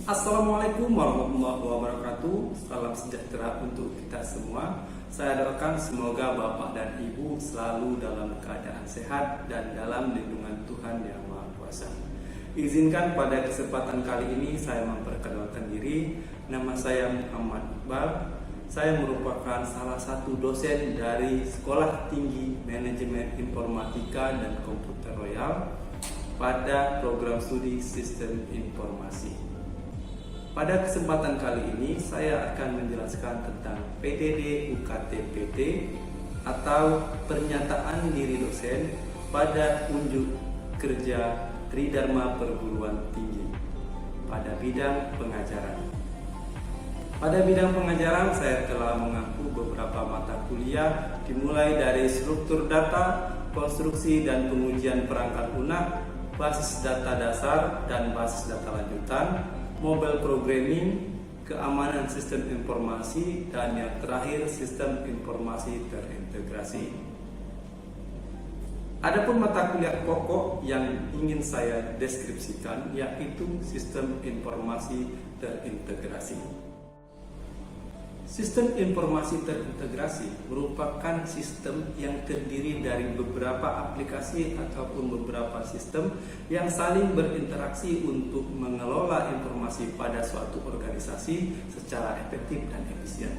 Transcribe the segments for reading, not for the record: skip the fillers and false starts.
Assalamualaikum warahmatullahi wabarakatuh. Salam sejahtera untuk kita semua. Saya doakan semoga Bapak dan Ibu selalu dalam keadaan sehat dan dalam lindungan Tuhan Yang Maha Kuasa. Izinkan pada kesempatan kali ini saya memperkenalkan diri. Nama saya Muhammad Iqbal. Saya merupakan salah satu dosen dari Sekolah Tinggi Manajemen Informatika dan Komputer Royal pada program studi Sistem Informasi. Pada kesempatan kali ini saya akan menjelaskan tentang PDD UKT-PT atau Pernyataan Diri Dosen pada Unjuk Kerja Tridharma Perguruan Tinggi pada bidang pengajaran. Pada bidang pengajaran saya telah mengampu beberapa mata kuliah dimulai dari struktur data, konstruksi dan pengujian perangkat lunak, basis data dasar dan basis data lanjutan, mobile programming, keamanan sistem informasi, dan yang terakhir sistem informasi terintegrasi. Adapun mata kuliah pokok yang ingin saya deskripsikan yaitu sistem informasi terintegrasi. Sistem informasi terintegrasi merupakan sistem yang terdiri dari beberapa aplikasi ataupun beberapa sistem yang saling berinteraksi untuk mengelola informasi pada suatu organisasi secara efektif dan efisien.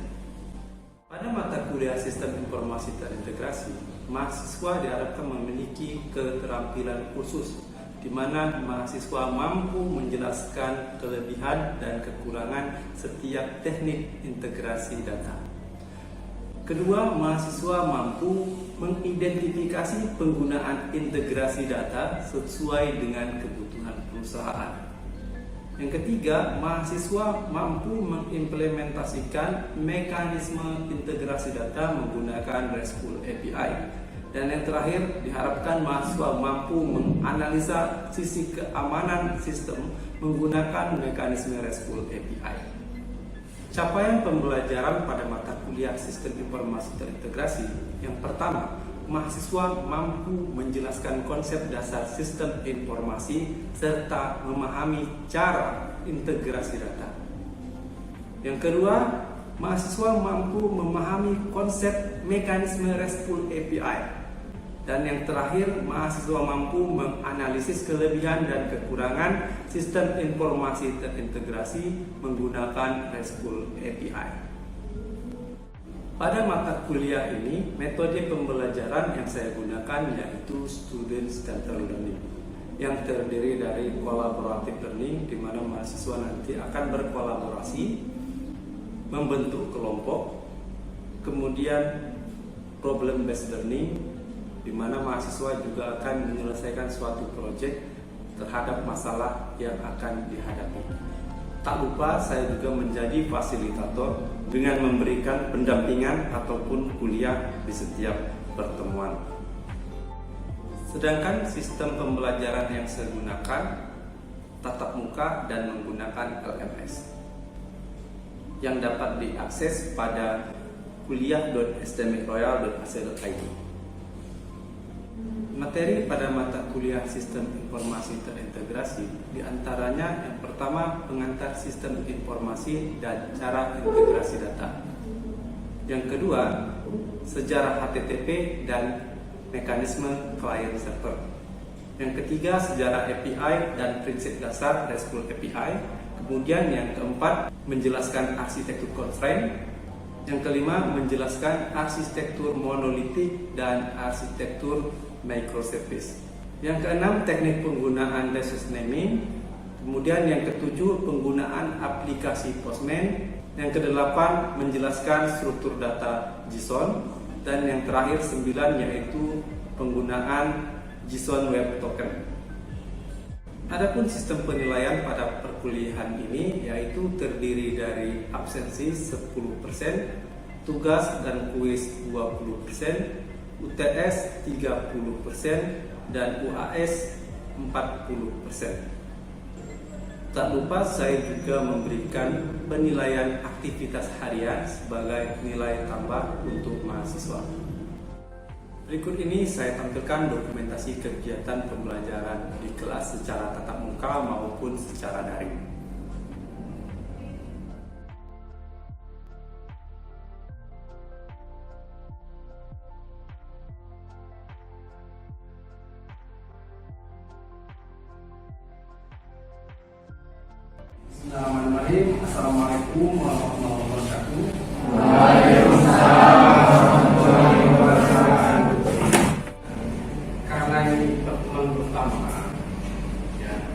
Pada mata kuliah sistem informasi terintegrasi, mahasiswa diharapkan memiliki keterampilan khusus di mana mahasiswa mampu menjelaskan kelebihan dan kekurangan setiap teknik integrasi data. Kedua, mahasiswa mampu mengidentifikasi penggunaan integrasi data sesuai dengan kebutuhan perusahaan. Yang ketiga, mahasiswa mampu mengimplementasikan mekanisme integrasi data menggunakan RESTful API. Dan yang terakhir, diharapkan mahasiswa mampu menganalisa sisi keamanan sistem menggunakan mekanisme RESTful API. Capaian pembelajaran pada mata kuliah sistem informasi terintegrasi. Yang pertama, mahasiswa mampu menjelaskan konsep dasar sistem informasi serta memahami cara integrasi data. Yang kedua, mahasiswa mampu memahami konsep mekanisme RESTful API. Dan yang terakhir, mahasiswa mampu menganalisis kelebihan dan kekurangan sistem informasi terintegrasi menggunakan RESTful API. Pada mata kuliah ini, metode pembelajaran yang saya gunakan yaitu Student Centered Learning yang terdiri dari collaborative learning di mana mahasiswa nanti akan berkolaborasi, membentuk kelompok, kemudian problem based learning di mana mahasiswa juga akan menyelesaikan suatu proyek terhadap masalah yang akan dihadapi. Tak lupa saya juga menjadi fasilitator dengan memberikan pendampingan ataupun kuliah di setiap pertemuan. Sedangkan sistem pembelajaran yang saya gunakan tatap muka dan menggunakan LMS yang dapat diakses pada kuliah.stmikroyal.ac.id. Materi pada mata kuliah sistem informasi terintegrasi diantaranya yang pertama pengantar sistem informasi dan cara integrasi data. Yang kedua, sejarah HTTP dan mekanisme client server. Yang ketiga, sejarah API dan prinsip dasar RESTful API. Kemudian yang keempat, menjelaskan arsitektur constraint. Yang kelima, menjelaskan arsitektur monolitik dan arsitektur microservice. Yang keenam, teknik penggunaan resource naming. Kemudian yang ketujuh, penggunaan aplikasi Postman. Yang kedelapan, menjelaskan struktur data JSON. Dan yang terakhir 9 yaitu penggunaan JSON Web Token. Adapun sistem penilaian pada perkuliahan ini yaitu terdiri dari absensi 10%, tugas dan kuis 20%, UTS 30%, dan UAS 40%. Tak lupa saya juga memberikan penilaian aktivitas harian sebagai nilai tambah untuk mahasiswa. Berikut ini saya tampilkan dokumentasi kegiatan pembelajaran di kelas secara tatap muka maupun secara daring. Bismillahirrahmanirrahim. Assalamualaikum warahmatullahi wabarakatuh. Karena ini pertemuan pertama, ya,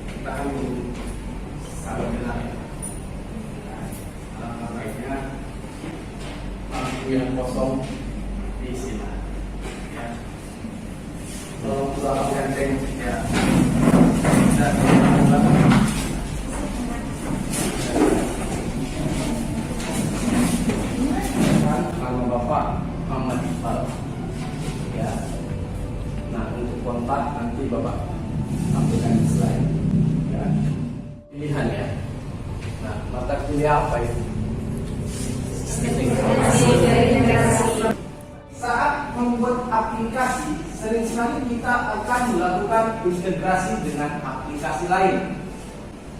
kita akan saling kenal. Baiknya bangku yang kosong diisi, ya. Tolong pulang ganteng, ya. Nama Bapak Muhammad Iqbal, ya. Nah, untuk kontak nanti Bapak tampilkan di slide, ya. Pilihan, ya. Nah, mata kuliah apa itu? Saat membuat aplikasi, sering sekali kita akan melakukan integrasi dengan aplikasi lain.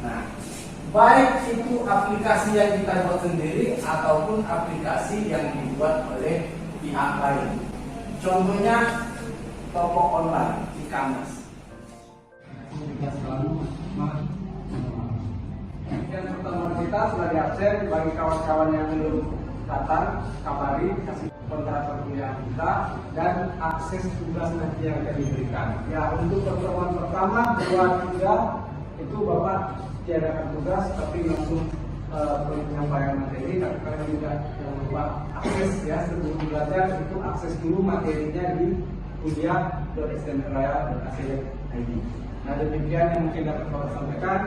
Nah, baik itu aplikasi yang kita buat sendiri ataupun aplikasi yang dibuat oleh pihak lain. Contohnya toko online, e-commerce. Yang pertemuan kita sudah diabsen. Bagi kawan-kawan yang belum datang, kabari, kasih kontak perkuliahan kita dan akses tugas nanti yang akan diberikan. Ya, untuk pertemuan pertama 2, 3 itu Bapak tiadakan tugas, tapi langsung penyampaian materi. Tapi kalian juga jangan lupa akses, ya, sebelum belajar itu akses dulu materinya di kuliah.stmraya.ac.id. Nah, demikian yang mungkin dapat Bapak sampaikan.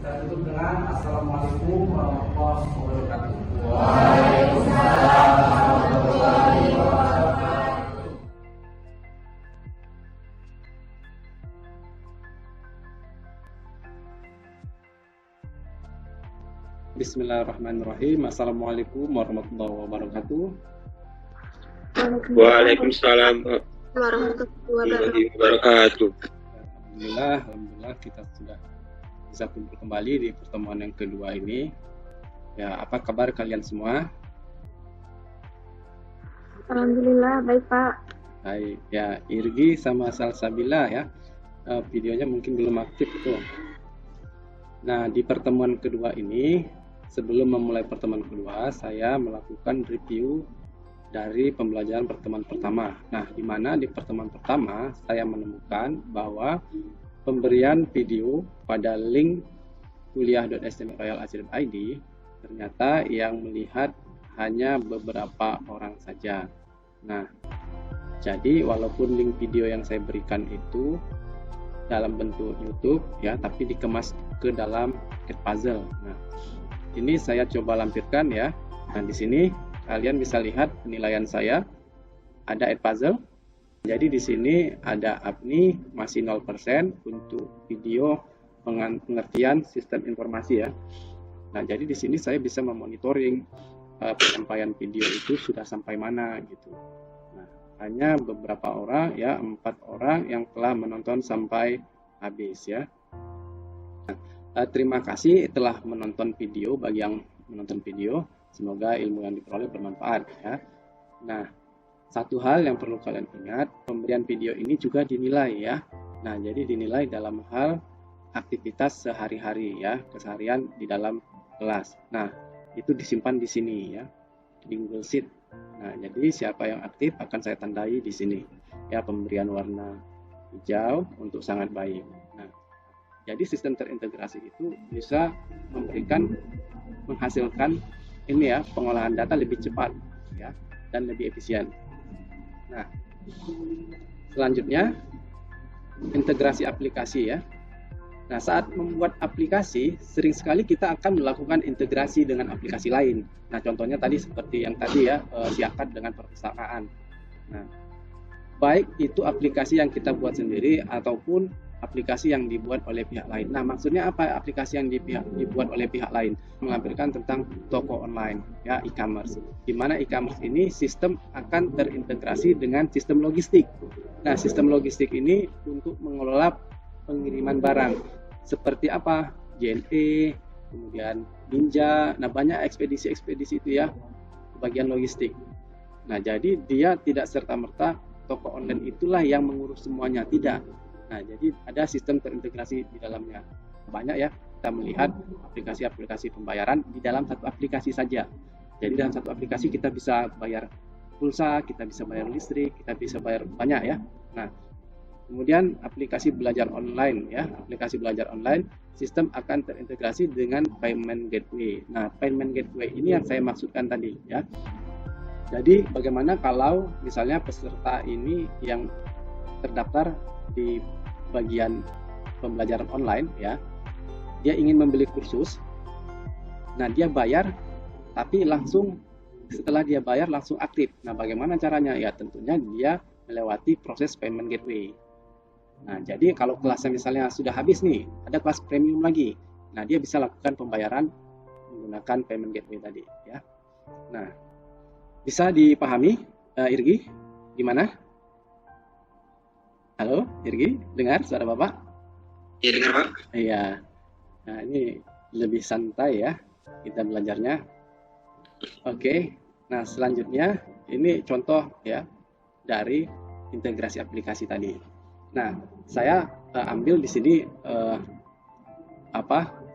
Saya tutup dengan Assalamualaikum warahmatullahi wabarakatuh. Waalaikumsalam warahmatullahi wabarakatuh. Bismillahirrahmanirrahim. Assalamualaikum warahmatullahi wabarakatuh. Waalaikumsalam warahmatullahi wabarakatuh. Alhamdulillah kita sudah bisa kumpul kembali di pertemuan yang kedua ini. Ya, apa kabar kalian semua? Alhamdulillah baik Pak. Baik, ya, Irgi sama Salsabila, ya. Videonya mungkin belum aktif tuh. Nah, di pertemuan kedua ini, sebelum memulai pertemuan kedua, saya melakukan review dari pembelajaran pertemuan pertama. Nah, di mana di pertemuan pertama saya menemukan bahwa pemberian video pada link kuliah.stmroyal.ac.id ternyata yang melihat hanya beberapa orang saja. Nah, jadi walaupun link video yang saya berikan itu dalam bentuk YouTube, ya, tapi dikemas ke dalam puzzle. Nah, ini saya coba lampirkan, ya. Nah, di sini kalian bisa lihat penilaian saya. Ada puzzle. Jadi di sini ada APNI masih 0% untuk video pengertian sistem informasi, ya. Nah, jadi di sini saya bisa memonitoring penyampaian video itu sudah sampai mana gitu. Nah, hanya beberapa orang, ya, 4 orang yang telah menonton sampai habis, ya. Nah, terima kasih telah menonton video. Bagi yang menonton video, semoga ilmu yang diperoleh bermanfaat, ya. Nah, satu hal yang perlu kalian ingat, pemberian video ini juga dinilai, ya. Nah, jadi dinilai dalam hal aktivitas sehari-hari, ya, keseharian di dalam kelas. Nah, itu disimpan di sini, ya, di Google Sheet. Nah, jadi siapa yang aktif akan saya tandai di sini, ya, pemberian warna hijau untuk sangat baik. Nah, jadi sistem terintegrasi itu bisa menghasilkan ini, ya, pengolahan data lebih cepat, ya, dan lebih efisien. Nah, selanjutnya integrasi aplikasi, ya. Nah, saat membuat aplikasi, sering sekali kita akan melakukan integrasi dengan aplikasi lain. Nah, contohnya tadi seperti yang tadi, ya, Siakat dengan perpustakaan. Nah, baik itu aplikasi yang kita buat sendiri ataupun aplikasi yang dibuat oleh pihak lain. Nah, maksudnya apa aplikasi yang dibuat oleh pihak lain? Melampirkan tentang toko online, ya, e-commerce. Di mana e-commerce ini sistem akan terintegrasi dengan sistem logistik. Nah, sistem logistik ini untuk mengelola pengiriman barang. Seperti apa? JNE, kemudian Ninja, nah banyak ekspedisi-ekspedisi itu, ya, bagian logistik. Nah, jadi dia tidak serta-merta toko online itulah yang mengurus semuanya, tidak. Nah, jadi ada sistem terintegrasi di dalamnya. Banyak, ya, kita melihat aplikasi-aplikasi pembayaran di dalam satu aplikasi saja. Jadi dalam satu aplikasi kita bisa bayar pulsa, kita bisa bayar listrik, kita bisa bayar banyak ya. Nah, kemudian aplikasi belajar online ya, aplikasi belajar online sistem akan terintegrasi dengan payment gateway. Nah, payment gateway ini yang saya maksudkan tadi ya. Jadi bagaimana kalau misalnya peserta ini yang terdaftar di bagian pembelajaran online ya, dia ingin membeli kursus, nah dia bayar tapi langsung setelah dia bayar langsung aktif. Nah, bagaimana caranya? Ya tentunya dia melewati proses payment gateway. Nah, jadi kalau kelasnya misalnya sudah habis nih, ada kelas premium lagi. Nah, dia bisa lakukan pembayaran menggunakan payment gateway tadi ya. Nah, bisa dipahami Irgi? Gimana? Halo, Irgi, dengar suara Bapak? Iya, dengar Pak. Iya. Nah, ini lebih santai ya kita belajarnya. Oke. Nah, selanjutnya ini contoh ya dari integrasi aplikasi tadi. Nah, saya ambil di sini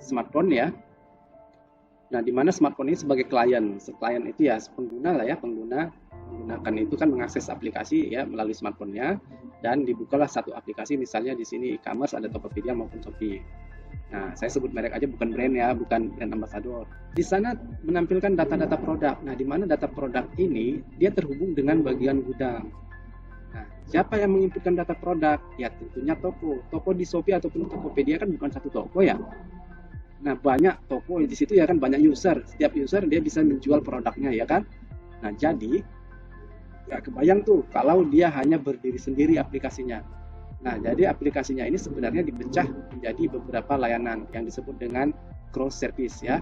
smartphone ya. Nah, di mana smartphone ini sebagai klien. Klien itu ya pengguna lah ya, pengguna menggunakan itu kan mengakses aplikasi ya melalui smartphone-nya, dan dibukalah satu aplikasi, misalnya di sini e-commerce ada Tokopedia maupun Shopee. Nah, saya sebut merek aja, bukan brand ya, bukan brand ambassador. Di sana menampilkan data-data produk. Nah, di mana data produk ini dia terhubung dengan bagian gudang. Nah, siapa yang menginputkan data produk? Ya tentunya toko. Toko di Shopee ataupun Tokopedia kan bukan satu toko ya. Nah, banyak toko di situ ya kan, banyak user. Setiap user dia bisa menjual produknya ya kan. Nah, jadi ya kebayang tuh kalau dia hanya berdiri sendiri aplikasinya. Nah, jadi aplikasinya ini sebenarnya dipecah menjadi beberapa layanan yang disebut dengan cross service ya.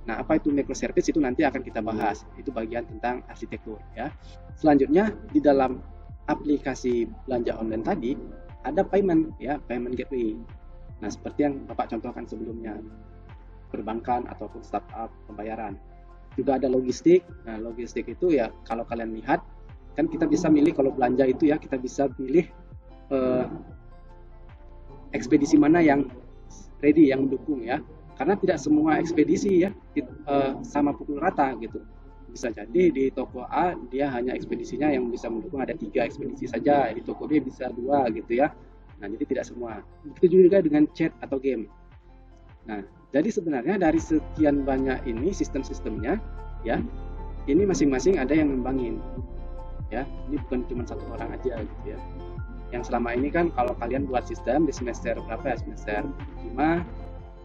Nah, apa itu microservice? Itu nanti akan kita bahas. Itu bagian tentang arsitektur ya. Selanjutnya di dalam aplikasi belanja online tadi ada payment ya, payment gateway. Nah, seperti yang Bapak contohkan sebelumnya, perbankan ataupun startup pembayaran. Juga ada logistik. Nah, logistik itu ya kalau kalian lihat kan kita bisa milih, kalau belanja itu ya kita bisa pilih ekspedisi mana yang ready, yang mendukung ya. Karena tidak semua ekspedisi ya sama pukul rata gitu. Bisa jadi di toko A dia hanya ekspedisinya yang bisa mendukung ada 3 ekspedisi saja, di toko B bisa 2 gitu ya. Nah, jadi tidak semua. Begitu juga dengan chat atau game. Nah, jadi sebenarnya dari sekian banyak ini sistem-sistemnya ya, ini masing-masing ada yang ngembangin. Ya, ini bukan cuma satu orang aja gitu ya. Yang selama ini kan kalau kalian buat sistem di semester berapa ya, semester 5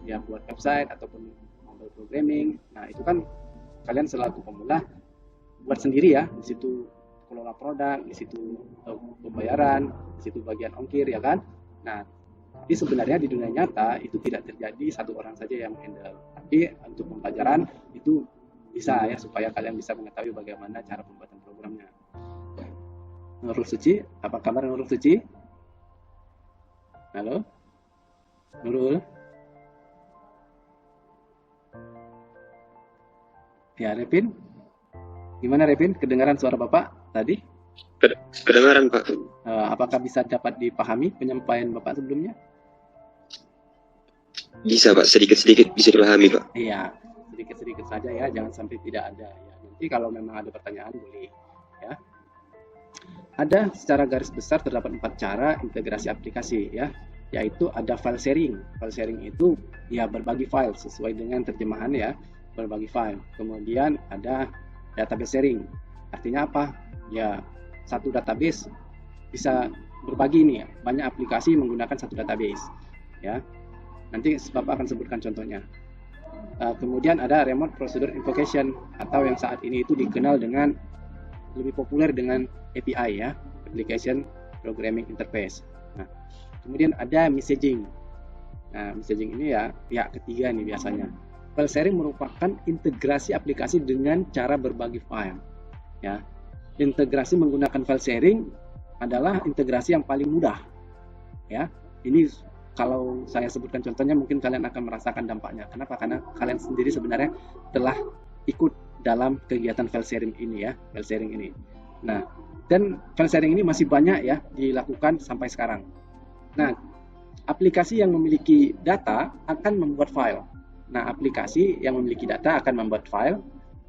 ya, buat website ataupun mobile programming. Nah, itu kan kalian selaku pemula buat sendiri ya, di situ kelola produk, di situ pembayaran, di situ bagian ongkir ya kan. Nah, tapi sebenarnya di dunia nyata itu tidak terjadi satu orang saja yang handle. Tapi untuk pembelajaran itu bisa ya, supaya kalian bisa mengetahui bagaimana cara pembuatan programnya. Nurul Suci, apa kabar Nurul Suci? Halo? Nurul? Ya, Repin? Gimana Repin? Kedengaran suara Bapak tadi? Kedengaran Pak. Apakah bisa dapat dipahami penyampaian Bapak sebelumnya? Bisa Pak, sedikit-sedikit bisa dipahami Pak. Iya, sedikit-sedikit saja ya, jangan sampai tidak ada ya. Nanti kalau memang ada pertanyaan boleh ya. Ada secara garis besar terdapat 4 cara integrasi aplikasi ya, yaitu ada file sharing. File sharing itu ya berbagi file sesuai dengan terjemahan ya, berbagi file. Kemudian ada database sharing. Artinya apa? Ya, satu database bisa berbagi nih ya, banyak aplikasi menggunakan satu database ya. Nanti Bapak akan sebutkan contohnya. Kemudian ada remote procedure invocation, atau yang saat ini itu dikenal dengan lebih populer dengan API ya, Application Programming Interface. Nah, kemudian ada messaging. Nah, messaging ini ya pihak ketiga nih biasanya. File sharing merupakan integrasi aplikasi dengan cara berbagi file. Ya, integrasi menggunakan file sharing adalah integrasi yang paling mudah. Ya, ini kalau saya sebutkan contohnya mungkin kalian akan merasakan dampaknya. Kenapa? Karena kalian sendiri sebenarnya telah ikut dalam kegiatan file sharing ini ya, file sharing ini. Nah, dan file sharing ini masih banyak ya dilakukan sampai sekarang. Nah, aplikasi yang memiliki data akan membuat file. Nah, aplikasi yang memiliki data akan membuat file.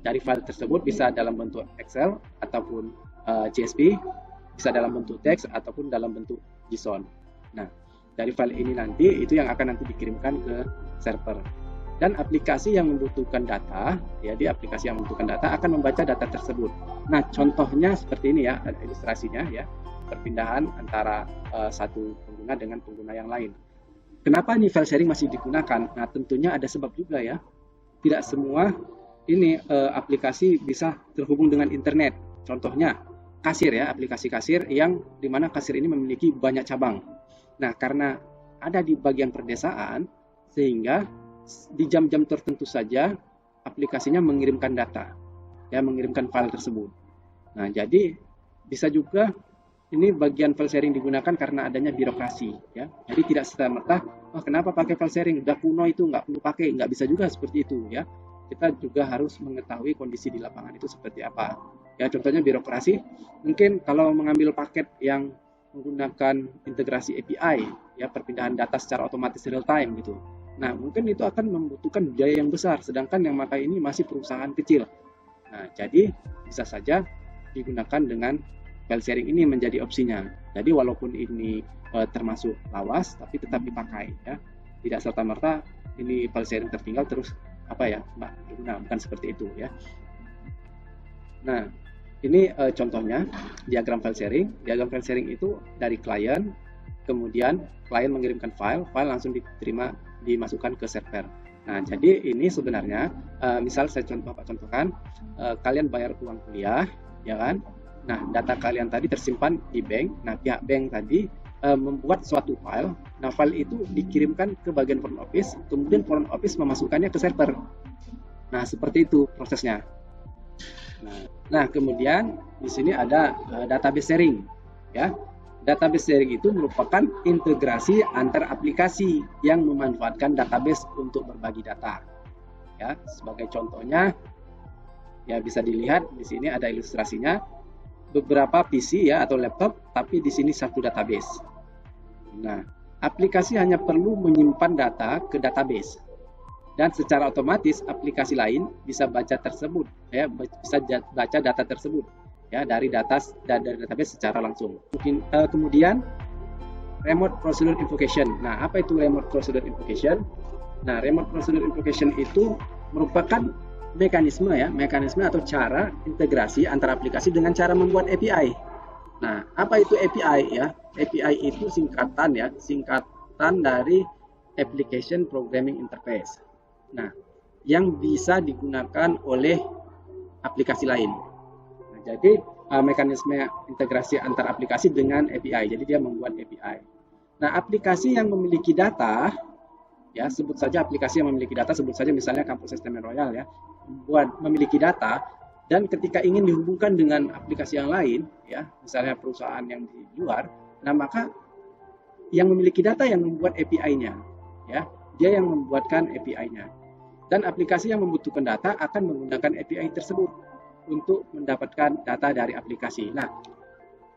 Dari file tersebut bisa dalam bentuk Excel ataupun CSV, bisa dalam bentuk teks ataupun dalam bentuk JSON. Nah, dari file ini nanti itu yang akan nanti dikirimkan ke server. Dan aplikasi yang membutuhkan data, ya di aplikasi yang membutuhkan data akan membaca data tersebut. Nah, contohnya seperti ini ya, ilustrasinya ya, perpindahan antara satu pengguna dengan pengguna yang lain. Kenapa ini file sharing masih digunakan? Nah, tentunya ada sebab juga ya. Tidak semua ini aplikasi bisa terhubung dengan internet. Contohnya kasir ya, aplikasi kasir yang dimana kasir ini memiliki banyak cabang. Nah, karena ada di bagian perdesaan, sehingga di jam-jam tertentu saja aplikasinya mengirimkan data, ya mengirimkan file tersebut. Nah, jadi bisa juga ini bagian file sharing digunakan karena adanya birokrasi, ya. Jadi tidak serta-merta, kenapa pakai file sharing? Udah kuno itu, nggak perlu pakai, nggak bisa juga seperti itu, ya. Kita juga harus mengetahui kondisi di lapangan itu seperti apa. Ya, contohnya birokrasi, mungkin kalau mengambil paket yang menggunakan integrasi API, ya perpindahan data secara otomatis real time gitu. Nah, mungkin itu akan membutuhkan biaya yang besar, sedangkan yang memakai ini masih perusahaan kecil. Nah, jadi bisa saja digunakan dengan file sharing ini menjadi opsinya. Jadi walaupun ini termasuk lawas, tapi tetap dipakai, ya. Tidak serta-merta ini file sharing tertinggal terus bukan seperti itu, ya. Nah, ini contohnya diagram file sharing. Diagram file sharing itu dari klien, kemudian klien mengirimkan file langsung diterima, dimasukkan ke server. Nah, jadi ini sebenarnya misal saya contohkan, kalian bayar uang kuliah, ya kan? Nah, data kalian tadi tersimpan di bank. Nah, pihak bank tadi membuat suatu file. Nah, file itu dikirimkan ke bagian front office, kemudian front office memasukkannya ke server. Nah, seperti itu prosesnya. Nah, kemudian di sini ada database sharing, ya. Database sharing itu merupakan integrasi antar aplikasi yang memanfaatkan database untuk berbagi data. Ya, sebagai contohnya, ya bisa dilihat di sini ada ilustrasinya, beberapa PC ya atau laptop, tapi di sini satu database. Nah, aplikasi hanya perlu menyimpan data ke database, dan secara otomatis aplikasi lain bisa baca tersebut, ya bisa baca data tersebut, ya dari database secara langsung. Kemudian remote procedure invocation. Nah, apa itu remote procedure invocation? Nah, remote procedure invocation itu merupakan mekanisme atau cara integrasi antara aplikasi dengan cara membuat API. Nah, apa itu API ya? API itu singkatan dari Application Programming Interface. Nah, yang bisa digunakan oleh aplikasi lain. Nah, jadi mekanisme integrasi antar aplikasi dengan API. Jadi dia membuat API. Nah, aplikasi yang memiliki data, ya sebut saja aplikasi yang memiliki data, sebut saja misalnya Kampus STM Royal ya, memiliki data, dan ketika ingin dihubungkan dengan aplikasi yang lain, ya misalnya perusahaan yang di luar, nah maka yang memiliki data yang membuat API-nya, ya dia yang membuatkan API-nya. Dan aplikasi yang membutuhkan data akan menggunakan API tersebut untuk mendapatkan data dari aplikasi. Nah,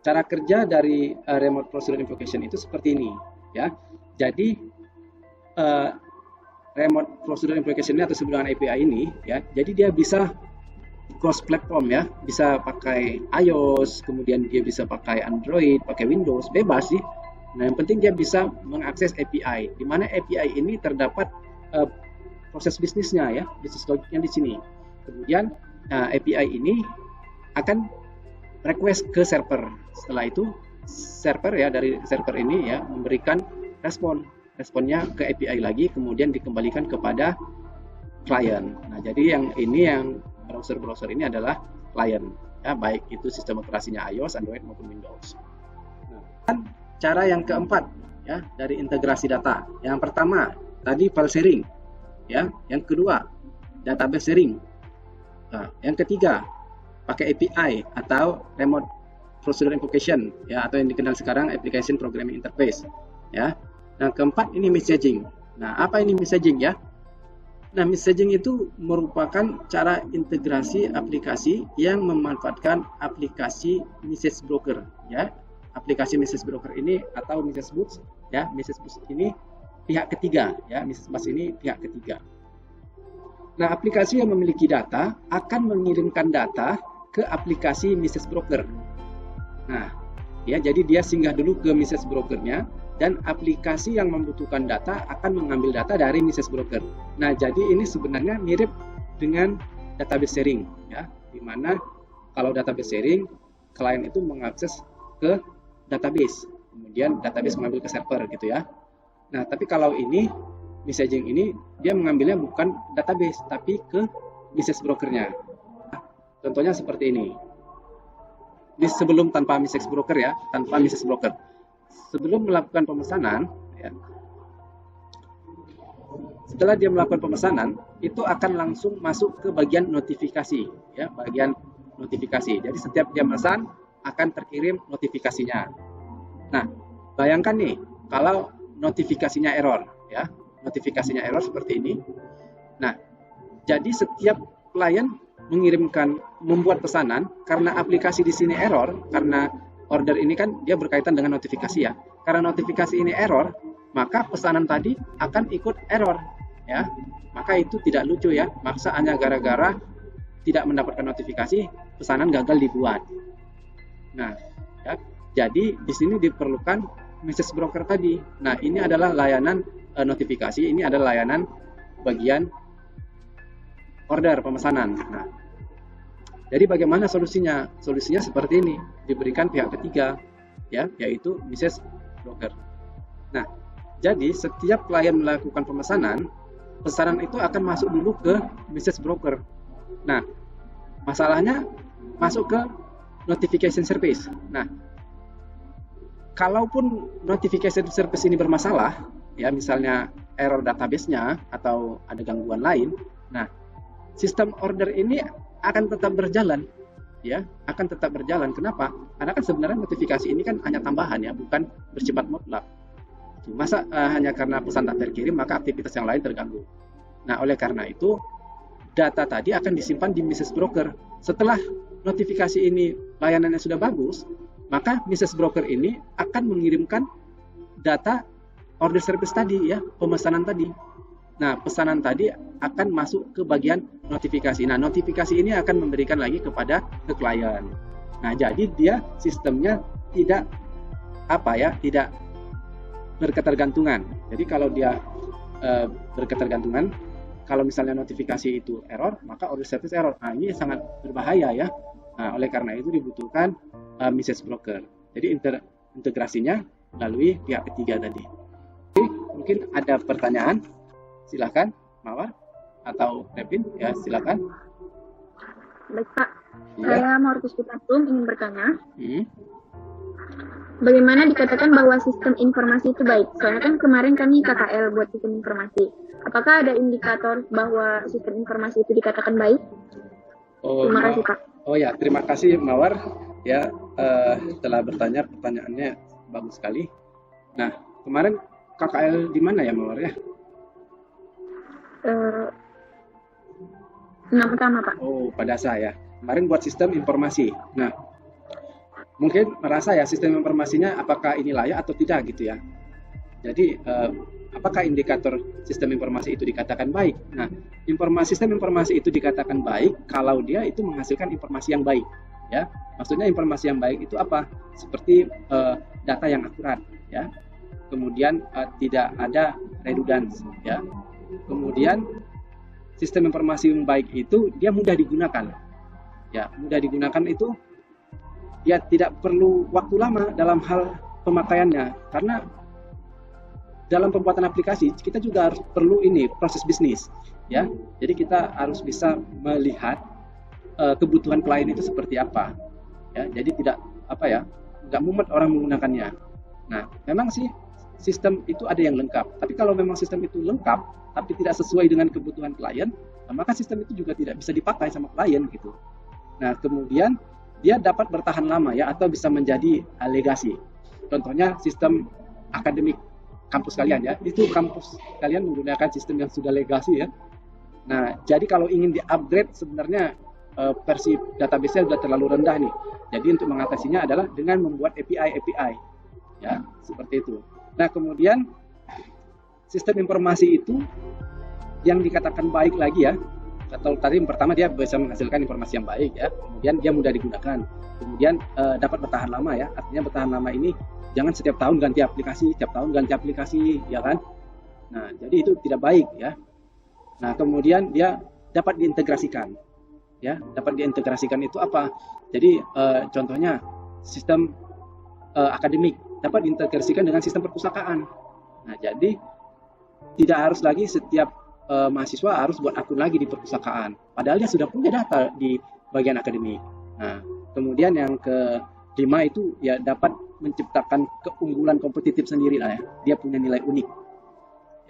cara kerja dari remote procedure invocation itu seperti ini, ya. Jadi remote procedure invocation ini atau sebelum API ini, ya, jadi dia bisa cross platform ya, bisa pakai iOS, kemudian dia bisa pakai Android, pakai Windows, bebas sih. Nah, yang penting dia bisa mengakses API, di mana API ini terdapat proses bisnisnya ya, bisnis logiknya di sini. Kemudian API ini akan request ke server. Setelah itu server ya, dari server ini ya memberikan responnya ke API lagi, kemudian dikembalikan kepada klien. Nah, jadi yang browser ini adalah klien ya, baik itu sistem operasinya iOS, Android maupun Windows. Nah, dan cara yang keempat ya dari integrasi data. Yang pertama tadi file sharing ya, yang kedua database sharing. Nah, yang ketiga pakai API atau remote procedure invocation ya, atau yang dikenal sekarang application programming interface ya. Yang keempat ini messaging. Nah, apa ini messaging ya? Nah, messaging itu merupakan cara integrasi aplikasi yang memanfaatkan aplikasi message broker ya, aplikasi Mrs. Broker ini atau Mrs. Books ya, Mrs. Books ini pihak ketiga ya, Mrs. Books ini pihak ketiga. Nah, aplikasi yang memiliki data akan mengirimkan data ke aplikasi Mrs. Broker. Nah, ya, jadi dia singgah dulu ke Mrs. Brokernya dan aplikasi yang membutuhkan data akan mengambil data dari Mrs. Broker. Nah, jadi ini sebenarnya mirip dengan database sharing ya, di mana kalau database sharing klien itu mengakses ke database, kemudian database mengambil ke server gitu ya. Nah, tapi kalau ini messaging ini dia mengambilnya bukan database tapi ke Mrs. Brokernya. Nah, contohnya seperti ini. Ini sebelum tanpa Mrs. Broker ya, tanpa Mrs. Broker. Sebelum melakukan pemesanan, ya, setelah dia melakukan pemesanan, itu akan langsung masuk ke bagian notifikasi, ya, bagian notifikasi. Jadi setiap dia pesan akan terkirim notifikasinya. Nah, bayangkan nih, kalau notifikasinya error, ya, notifikasinya error seperti ini. Nah, jadi setiap klien membuat pesanan karena aplikasi di sini error, karena order ini kan dia berkaitan dengan notifikasi ya. Karena notifikasi ini error, maka pesanan tadi akan ikut error ya. Maka itu tidak lucu ya. Maksa hanya gara-gara tidak mendapatkan notifikasi, pesanan gagal dibuat. Nah, ya, jadi di sini diperlukan Mrs. Broker tadi. Nah, ini adalah layanan notifikasi, ini adalah layanan bagian order pemesanan. Nah, jadi bagaimana solusinya? Solusinya seperti ini, diberikan pihak ketiga, ya, yaitu Mrs. Broker. Nah, jadi setiap klien melakukan pemesanan, pesanan itu akan masuk dulu ke Mrs. Broker. Nah, masalahnya masuk ke notification service. Nah, kalaupun notification service ini bermasalah, ya, misalnya error database-nya atau ada gangguan lain, nah, sistem order ini akan tetap berjalan, ya, akan tetap berjalan. Kenapa? Karena kan sebenarnya notifikasi ini kan hanya tambahan ya, bukan bersifat mutlak. Masa hanya karena pesan tak terkirim maka aktivitas yang lain terganggu. Nah, oleh karena itu data tadi akan disimpan di Mrs. Broker. Setelah notifikasi ini layanannya sudah bagus, maka Mrs. Broker ini akan mengirimkan data order service tadi ya, pemesanan tadi. Nah, pesanan tadi akan masuk ke bagian notifikasi. Nah, notifikasi ini akan memberikan lagi kepada klien. Nah, jadi dia sistemnya tidak tidak berketergantungan. Jadi kalau dia berketergantungan, kalau misalnya notifikasi itu error, maka order service error. Nah, ini sangat berbahaya ya. Nah, oleh karena itu dibutuhkan Mrs. Broker. Jadi integrasinya melalui pihak ketiga tadi. Jadi, mungkin ada pertanyaan? Silakan, Mawar atau Revin, ya silakan. Baik Pak, Ya. saya Markus Putatum ingin bertanya. Bagaimana dikatakan bahwa sistem informasi itu baik? Soalnya kan kemarin kami KKL buat sistem informasi. Apakah ada indikator bahwa sistem informasi itu dikatakan baik? Terima kasih Pak. Oh ya, terima kasih Mawar. Ya, telah bertanya, pertanyaannya bagus sekali. Nah, kemarin KKL di mana ya Mawar ya? Yang pertama Pak. Oh, pada saya. Kemarin buat sistem informasi. Nah, mungkin merasa ya sistem informasinya apakah ini layak atau tidak gitu ya. Jadi, apakah indikator sistem informasi itu dikatakan baik? Nah, sistem informasi itu dikatakan baik kalau dia itu menghasilkan informasi yang baik. Ya, maksudnya informasi yang baik itu apa? Seperti data yang akurat, ya. Kemudian tidak ada redundancy, ya. Kemudian sistem informasi yang baik itu dia mudah digunakan. Ya, mudah digunakan itu dia tidak perlu waktu lama dalam hal pemakaiannya, karena dalam pembuatan aplikasi kita juga harus perlu proses bisnis, ya. Jadi kita harus bisa melihat kebutuhan klien itu seperti apa, ya. Jadi tidak nggak mumet orang menggunakannya. Nah, memang sih sistem itu ada yang lengkap, tapi kalau memang sistem itu lengkap tapi tidak sesuai dengan kebutuhan klien, maka sistem itu juga tidak bisa dipakai sama klien gitu. Nah, kemudian dia dapat bertahan lama ya, atau bisa menjadi legasi. Contohnya sistem akademik kampus kalian ya, itu kampus kalian menggunakan sistem yang sudah legasi ya. Nah, jadi kalau ingin di-upgrade sebenarnya versi database-nya sudah terlalu rendah nih. Jadi untuk mengatasinya adalah dengan membuat API, ya seperti itu. Nah kemudian sistem informasi itu yang dikatakan baik lagi ya, atau tadi yang pertama dia bisa menghasilkan informasi yang baik ya, kemudian dia mudah digunakan, kemudian dapat bertahan lama ya. Artinya bertahan lama ini jangan setiap tahun ganti aplikasi, ya kan. Nah jadi itu tidak baik ya. Nah kemudian dia dapat diintegrasikan ya. Dapat diintegrasikan itu apa? Jadi contohnya sistem akademik dapat diintegrasikan dengan sistem perpustakaan. Nah jadi tidak harus lagi setiap mahasiswa harus buat akun lagi di perpustakaan, padahal dia sudah punya data di bagian akademik. Nah kemudian yang kelima itu ya dapat menciptakan keunggulan kompetitif sendiri lah ya. Dia punya nilai unik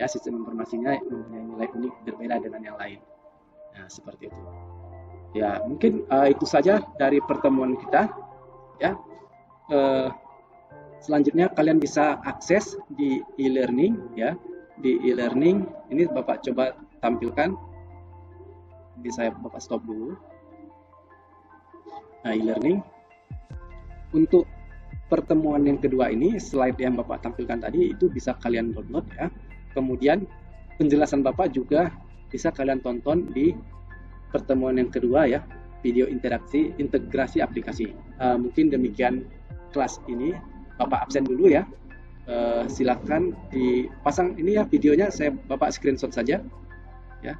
ya, sistem informasinya punya nilai unik berbeda dengan yang lain. Nah seperti itu ya. Mungkin itu saja dari pertemuan kita ya. Selanjutnya kalian bisa akses di e-learning ya. Di e-learning ini Bapak coba tampilkan. Jadi Bapak stop dulu. Nah e-learning untuk pertemuan yang kedua ini, slide yang Bapak tampilkan tadi itu bisa kalian download ya. Kemudian penjelasan Bapak juga bisa kalian tonton di pertemuan yang kedua ya, video integrasi aplikasi. Mungkin demikian kelas ini. Bapak absen dulu ya. Silakan dipasang ini ya videonya, Bapak screenshot saja ya.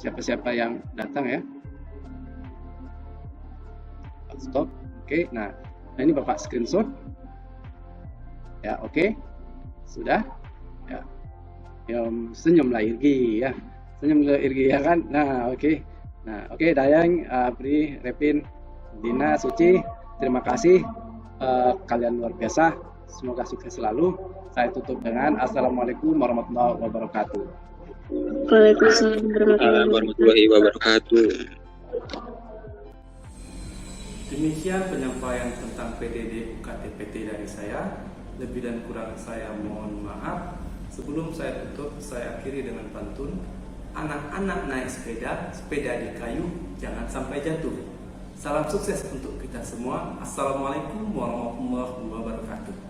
Siapa-siapa yang datang ya. Stop. Oke, nah ini Bapak screenshot. Ya, oke. Sudah. Ya. Senyumlah Irgi ya. Senyumlah Irgi ya kan. Nah, oke. Nah, oke Dayang, Apri, Repin, Dina, Suci, terima kasih. Kalian luar biasa. Semoga sukses selalu. Saya tutup dengan Assalamualaikum warahmatullahi wabarakatuh. Waalaikumsalam warahmatullahi wabarakatuh. Demikian penyampaian tentang PDD UKT-PT dari saya. Lebih dan kurang saya mohon maaf. Sebelum saya tutup, saya akhiri dengan pantun. Anak-anak naik sepeda, sepeda di kayu, jangan sampai jatuh. Salam sukses untuk kita semua. Assalamualaikum warahmatullahi wabarakatuh.